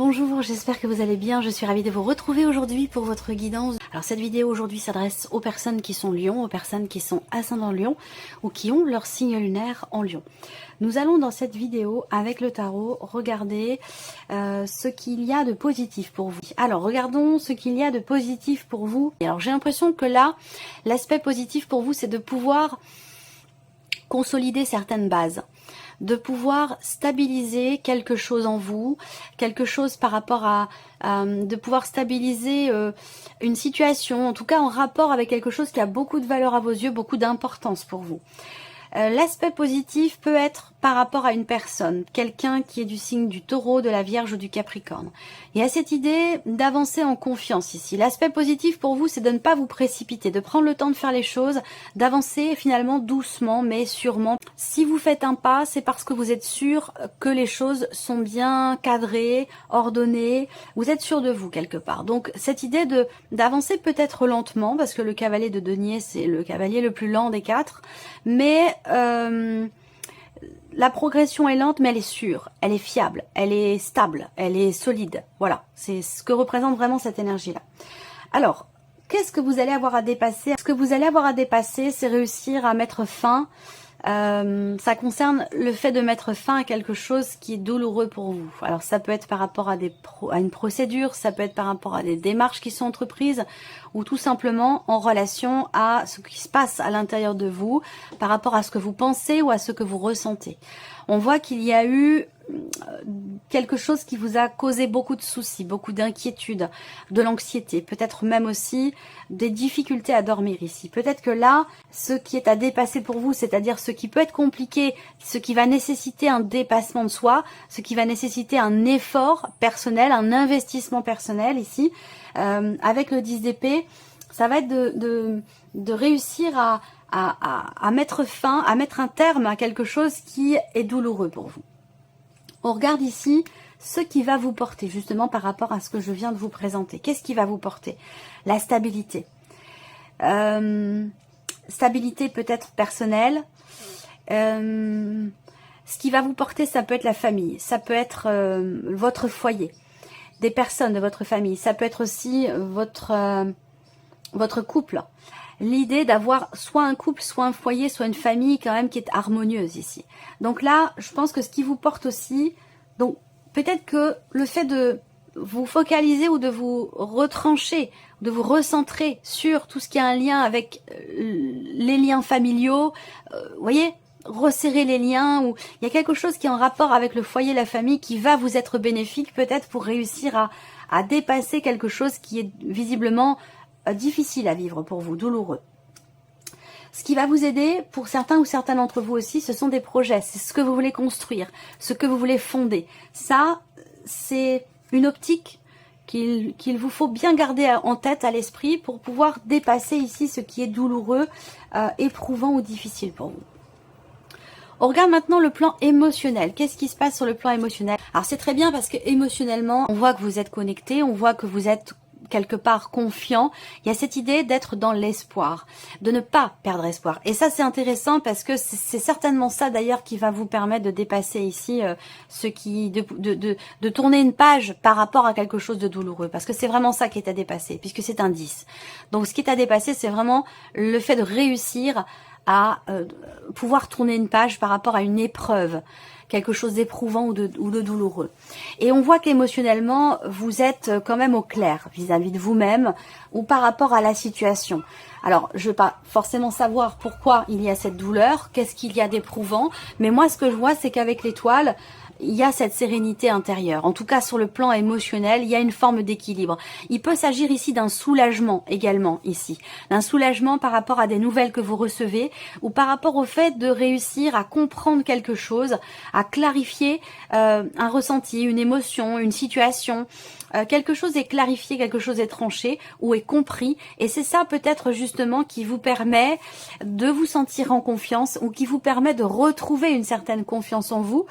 bonjour, j'espère que vous allez bien. Je suis ravie de vous retrouver aujourd'hui pour votre guidance. Alors cette vidéo aujourd'hui s'adresse aux personnes qui sont Lion, aux personnes qui sont ascendant Lion ou qui ont leur signe lunaire en Lion. Nous allons dans cette vidéo avec le tarot regarder ce qu'il y a de positif pour vous. Alors regardons ce qu'il y a de positif pour vous. Alors j'ai l'impression que là, l'aspect positif pour vous, c'est de pouvoir consolider certaines bases, de pouvoir stabiliser quelque chose en vous, quelque chose par rapport à de pouvoir stabiliser une situation, en tout cas en rapport avec quelque chose qui a beaucoup de valeur à vos yeux, beaucoup d'importance pour vous. L'aspect positif peut être par rapport à une personne, quelqu'un qui est du signe du Taureau, de la Vierge ou du Capricorne. Il y a cette idée d'avancer en confiance ici. L'aspect positif pour vous, c'est de ne pas vous précipiter, de prendre le temps de faire les choses, d'avancer finalement doucement mais sûrement. Si vous faites un pas, c'est parce que vous êtes sûr que les choses sont bien cadrées, ordonnées, vous êtes sûr de vous quelque part. Donc cette idée d'avancer peut-être lentement, parce que le cavalier de denier, c'est le cavalier le plus lent des quatre, mais la progression est lente, mais elle est sûre, elle est fiable, elle est stable, elle est solide. Voilà, c'est ce que représente vraiment cette énergie-là. Alors, qu'est-ce que vous allez avoir à dépasser? Ce que vous allez avoir à dépasser, c'est réussir à mettre fin. Ça concerne le fait de mettre fin à quelque chose qui est douloureux pour vous. Alors ça peut être par rapport à, une procédure, ça peut être par rapport à des démarches qui sont entreprises, ou tout simplement en relation à ce qui se passe à l'intérieur de vous, par rapport à ce que vous pensez ou à ce que vous ressentez. On voit qu'il y a eu quelque chose qui vous a causé beaucoup de soucis, beaucoup d'inquiétudes, de l'anxiété, peut-être même aussi des difficultés à dormir ici. Peut-être que là, ce qui est à dépasser pour vous, c'est-à-dire ce qui peut être compliqué, ce qui va nécessiter un dépassement de soi, ce qui va nécessiter un effort personnel, un investissement personnel ici, avec le 10 d'épée, ça va être de réussir à mettre fin, à mettre un terme à quelque chose qui est douloureux pour vous. On regarde ici ce qui va vous porter, justement par rapport à ce que je viens de vous présenter. Qu'est-ce qui va vous porter? La stabilité. Stabilité peut-être personnelle. Ce qui va vous porter, ça peut être la famille, ça peut être votre foyer, des personnes de votre famille, ça peut être aussi votre couple. L'idée d'avoir soit un couple, soit un foyer, soit une famille quand même qui est harmonieuse ici. Donc là, je pense que ce qui vous porte aussi, donc peut-être que le fait de vous focaliser ou de vous retrancher, de vous recentrer sur tout ce qui a un lien avec les liens familiaux, vous voyez, resserrer les liens, ou il y a quelque chose qui est en rapport avec le foyer, la famille, qui va vous être bénéfique peut-être pour réussir à dépasser quelque chose qui est visiblement difficile à vivre pour vous, douloureux. Ce qui va vous aider, pour certains ou certains d'entre vous aussi, ce sont des projets, c'est ce que vous voulez construire, ce que vous voulez fonder. Ça, c'est une optique qu'il vous faut bien garder en tête, à l'esprit, pour pouvoir dépasser ici ce qui est douloureux, éprouvant ou difficile pour vous. On regarde maintenant le plan émotionnel. Qu'est-ce qui se passe sur le plan émotionnel? Alors c'est très bien parce que émotionnellement, on voit que vous êtes connecté, on voit que vous êtes quelque part confiant. Il y a cette idée d'être dans l'espoir, de ne pas perdre espoir. Et ça, c'est intéressant parce que c'est certainement ça d'ailleurs qui va vous permettre de dépasser ici de tourner une page par rapport à quelque chose de douloureux. Parce que c'est vraiment ça qui est à dépasser, puisque c'est un 10. Donc ce qui est à dépasser, c'est vraiment le fait de réussir à pouvoir tourner une page par rapport à une épreuve, quelque chose d'éprouvant ou de douloureux. Et on voit qu'émotionnellement, vous êtes quand même au clair vis-à-vis de vous-même ou par rapport à la situation. Alors, je ne vais pas forcément savoir pourquoi il y a cette douleur, qu'est-ce qu'il y a d'éprouvant, mais moi, ce que je vois, c'est qu'avec l'étoile, il y a cette sérénité intérieure. En tout cas, sur le plan émotionnel, il y a une forme d'équilibre. Il peut s'agir ici d'un soulagement également, ici. D'un soulagement par rapport à des nouvelles que vous recevez ou par rapport au fait de réussir à comprendre quelque chose, à clarifier un ressenti, une émotion, une situation. Quelque chose est clarifié, quelque chose est tranché ou est compris. Et c'est ça peut-être justement qui vous permet de vous sentir en confiance ou qui vous permet de retrouver une certaine confiance en vous,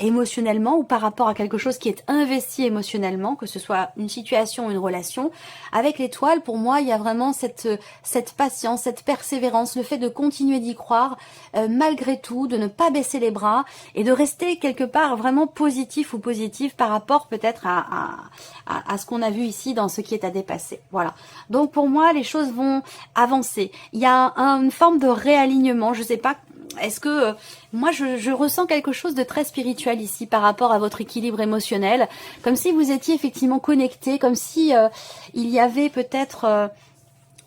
émotionnelle. émotionnellement ou par rapport à quelque chose qui est investi émotionnellement, que ce soit une situation ou une relation. Avec l'étoile, pour moi, il y a vraiment cette patience, cette persévérance, le fait de continuer d'y croire, malgré tout, de ne pas baisser les bras et de rester quelque part vraiment positif ou positive par rapport peut-être à ce qu'on a vu ici dans ce qui est à dépasser. Voilà. Donc pour moi, les choses vont avancer. Il y a une forme de réalignement, je sais pas. Est-ce que moi je ressens quelque chose de très spirituel ici par rapport à votre équilibre émotionnel, comme si vous étiez effectivement connecté, comme si il y avait peut-être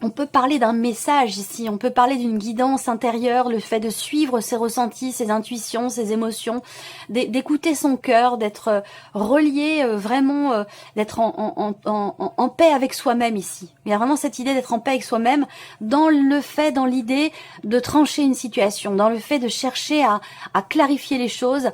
on peut parler d'un message ici, on peut parler d'une guidance intérieure, le fait de suivre ses ressentis, ses intuitions, ses émotions, d'écouter son cœur, d'être relié vraiment, d'être en paix avec soi-même ici. Il y a vraiment cette idée d'être en paix avec soi-même dans le fait, dans l'idée de trancher une situation, dans le fait de chercher à clarifier les choses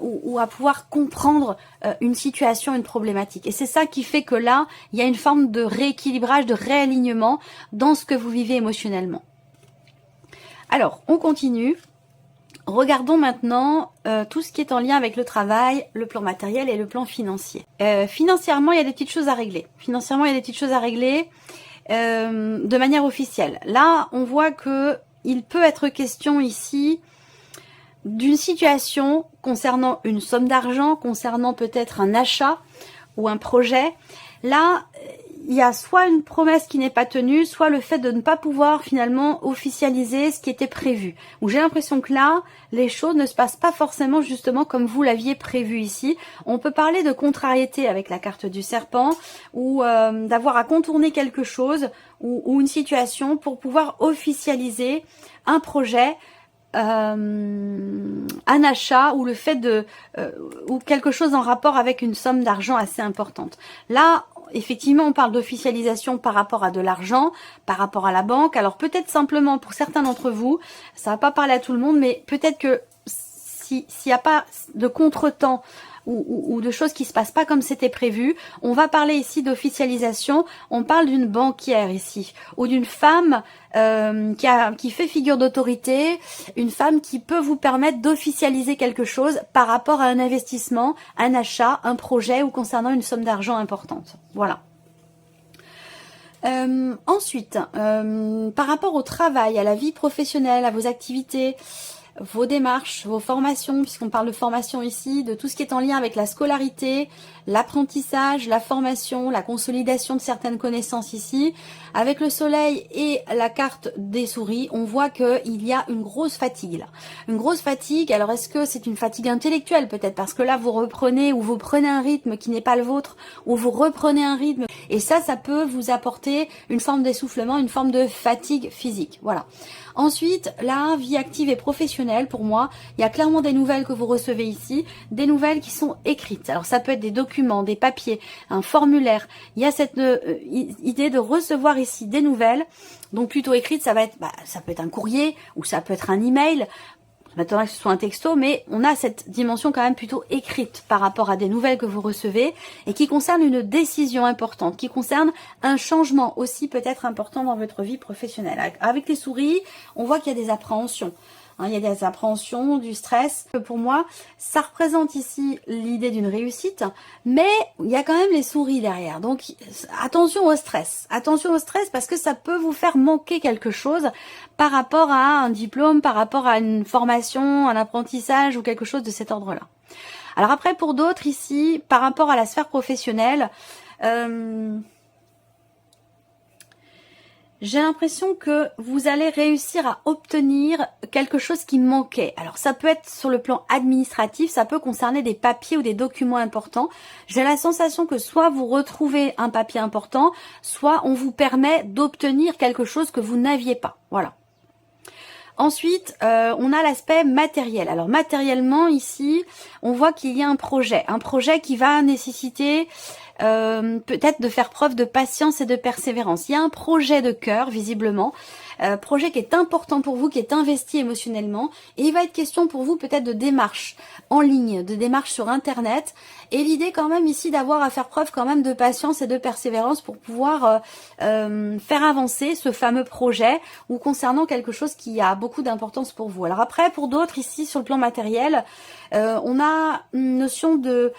ou à pouvoir comprendre une situation, une problématique. Et c'est ça qui fait que là, il y a une forme de rééquilibrage, de réalignement dans ce que vous vivez émotionnellement. Alors, on continue. Regardons maintenant tout ce qui est en lien avec le travail, le plan matériel et le plan financier. Financièrement, il y a des petites choses à régler. Financièrement, il y a des petites choses à régler de manière officielle. Là, on voit que il peut être question ici d'une situation concernant une somme d'argent, concernant peut-être un achat ou un projet. Là, il y a soit une promesse qui n'est pas tenue, soit le fait de ne pas pouvoir finalement officialiser ce qui était prévu. Où j'ai l'impression que là, les choses ne se passent pas forcément justement comme vous l'aviez prévu ici. On peut parler de contrariété avec la carte du serpent ou d'avoir à contourner quelque chose ou une situation pour pouvoir officialiser un projet, un achat ou le fait de ou quelque chose en rapport avec une somme d'argent assez importante. Là, effectivement, on parle d'officialisation par rapport à de l'argent, par rapport à la banque. Alors peut-être simplement pour certains d'entre vous, ça va pas parler à tout le monde, mais peut-être que s'il n'y a pas de contretemps ou de choses qui se passent pas comme c'était prévu, on va parler ici d'officialisation. On parle d'une banquière ici, ou d'une femme qui fait figure d'autorité, une femme qui peut vous permettre d'officialiser quelque chose par rapport à un investissement, un achat, un projet ou concernant une somme d'argent importante. Voilà. Ensuite, par rapport au travail, à la vie professionnelle, à vos activités, vos démarches, vos formations, puisqu'on parle de formation ici, de tout ce qui est en lien avec la scolarité, l'apprentissage, la formation, la consolidation de certaines connaissances ici. Avec le soleil et la carte des souris, on voit qu'il y a une grosse fatigue là. Une grosse fatigue, alors est-ce que c'est une fatigue intellectuelle peut-être, parce que là vous reprenez ou vous prenez un rythme qui n'est pas le vôtre, ou vous reprenez un rythme, et ça peut vous apporter une forme d'essoufflement, une forme de fatigue physique, voilà. Ensuite, la vie active et professionnelle, pour moi, il y a clairement des nouvelles que vous recevez ici, des nouvelles qui sont écrites. Alors ça peut être des documents, des papiers, un formulaire. Il y a cette idée de recevoir ici des nouvelles, donc plutôt écrites. Ça va être, ça peut être un courrier ou ça peut être un email. Maintenant que ce soit un texto, mais on a cette dimension quand même plutôt écrite par rapport à des nouvelles que vous recevez et qui concernent une décision importante, qui concerne un changement aussi peut-être important dans votre vie professionnelle. Avec les souris, on voit qu'il y a des appréhensions. Il y a des appréhensions, du stress. Pour moi, ça représente ici l'idée d'une réussite, mais il y a quand même les souris derrière. Donc, attention au stress. Attention au stress parce que ça peut vous faire manquer quelque chose par rapport à un diplôme, par rapport à une formation, un apprentissage ou quelque chose de cet ordre-là. Alors après, pour d'autres ici, par rapport à la sphère professionnelle, j'ai l'impression que vous allez réussir à obtenir quelque chose qui manquait. Alors ça peut être sur le plan administratif, ça peut concerner des papiers ou des documents importants. J'ai la sensation que soit vous retrouvez un papier important, soit on vous permet d'obtenir quelque chose que vous n'aviez pas. Voilà. Ensuite, on a l'aspect matériel. Alors matériellement ici, on voit qu'il y a un projet qui va nécessiter peut-être de faire preuve de patience et de persévérance. Il y a un projet de cœur visiblement, projet qui est important pour vous, qui est investi émotionnellement, et il va être question pour vous peut-être de démarches en ligne, de démarches sur internet, et l'idée quand même ici d'avoir à faire preuve quand même de patience et de persévérance pour pouvoir faire avancer ce fameux projet ou concernant quelque chose qui a beaucoup d'importance pour vous. Alors après, pour d'autres ici sur le plan matériel, On a une notion de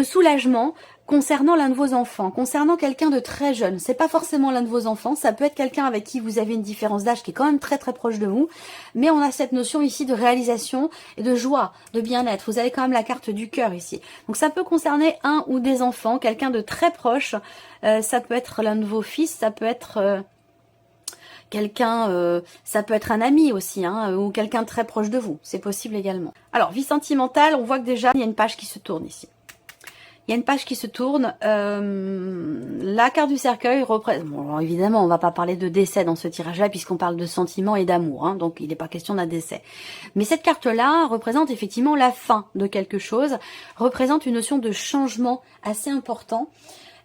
soulagement concernant l'un de vos enfants, concernant quelqu'un de très jeune. C'est pas forcément l'un de vos enfants, ça peut être quelqu'un avec qui vous avez une différence d'âge qui est quand même très très proche de vous, mais on a cette notion ici de réalisation et de joie, de bien-être. Vous avez quand même la carte du cœur ici. Donc ça peut concerner un ou des enfants, quelqu'un de très proche. Ça peut être l'un de vos fils, ça peut être quelqu'un, ça peut être un ami aussi, hein, ou quelqu'un de très proche de vous. C'est possible également. Alors, vie sentimentale, on voit que déjà, il y a une page qui se tourne ici. Il y a une page qui se tourne. La carte du cercueil représente... Bon, alors évidemment, on va pas parler de décès dans ce tirage-là, puisqu'on parle de sentiments et d'amour. Hein, donc, il n'est pas question d'un décès. Mais cette carte-là représente effectivement la fin de quelque chose, représente une notion de changement assez important,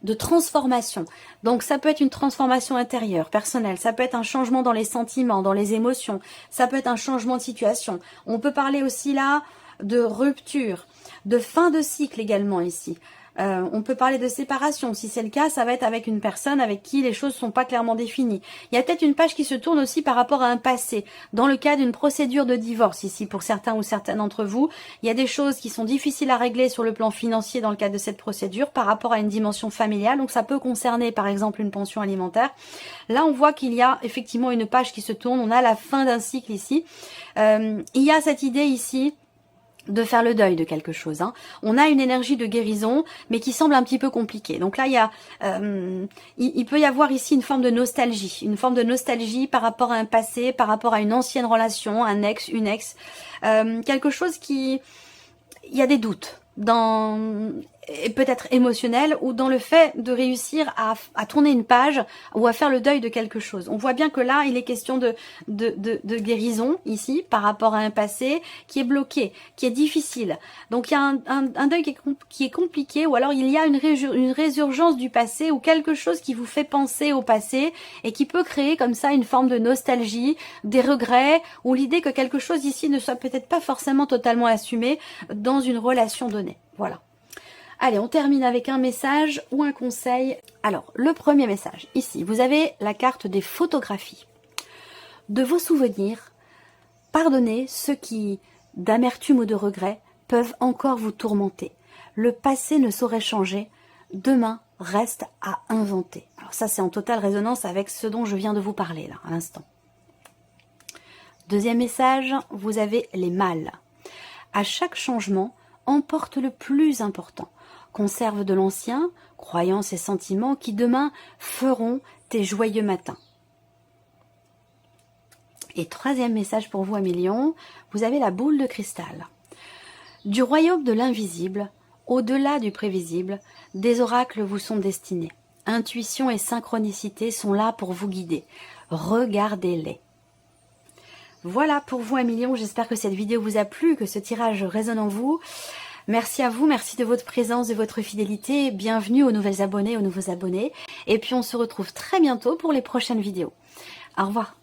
de transformation. Donc ça peut être une transformation intérieure, personnelle, ça peut être un changement dans les sentiments, dans les émotions, ça peut être un changement de situation. On peut parler aussi là de rupture, de fin de cycle également ici. On peut parler de séparation. Si c'est le cas, ça va être avec une personne avec qui les choses sont pas clairement définies. Il y a peut-être une page qui se tourne aussi par rapport à un passé. Dans le cas d'une procédure de divorce ici, pour certains ou certaines d'entre vous, il y a des choses qui sont difficiles à régler sur le plan financier dans le cadre de cette procédure par rapport à une dimension familiale. Donc ça peut concerner par exemple une pension alimentaire. Là, on voit qu'il y a effectivement une page qui se tourne. On a la fin d'un cycle ici. Il y a cette idée ici de faire le deuil de quelque chose. Hein. On a une énergie de guérison, mais qui semble un petit peu compliquée. Donc là, il peut y avoir ici une forme de nostalgie par rapport à un passé, par rapport à une ancienne relation, un ex, une ex, quelque chose qui... Il y a des doutes et peut-être émotionnel, ou dans le fait de réussir à tourner une page ou à faire le deuil de quelque chose. On voit bien que là, il est question de guérison ici par rapport à un passé qui est bloqué, qui est difficile. Donc il y a un deuil qui est compliqué, ou alors il y a une résurgence du passé ou quelque chose qui vous fait penser au passé et qui peut créer comme ça une forme de nostalgie, des regrets, ou l'idée que quelque chose ici ne soit peut-être pas forcément totalement assumé dans une relation donnée. Voilà. Allez, on termine avec un message ou un conseil. Alors, le premier message, ici, vous avez la carte des photographies. De vos souvenirs, pardonnez ceux qui, d'amertume ou de regret, peuvent encore vous tourmenter. Le passé ne saurait changer, demain reste à inventer. Alors ça, c'est en totale résonance avec ce dont je viens de vous parler, là, à l'instant. Deuxième message, vous avez les mâles. À chaque changement, emporte le plus important. Conserve de l'ancien, croyances et sentiments qui demain feront tes joyeux matins. Et troisième message pour vous, Amélion, vous avez la boule de cristal. Du royaume de l'invisible, au-delà du prévisible, des oracles vous sont destinés. Intuition et synchronicité sont là pour vous guider. Regardez-les. Voilà pour vous, Amélion, j'espère que cette vidéo vous a plu, que ce tirage résonne en vous. Merci à vous, merci de votre présence, de votre fidélité. Bienvenue aux nouvelles abonnés, aux nouveaux abonnés. Et puis on se retrouve très bientôt pour les prochaines vidéos. Au revoir.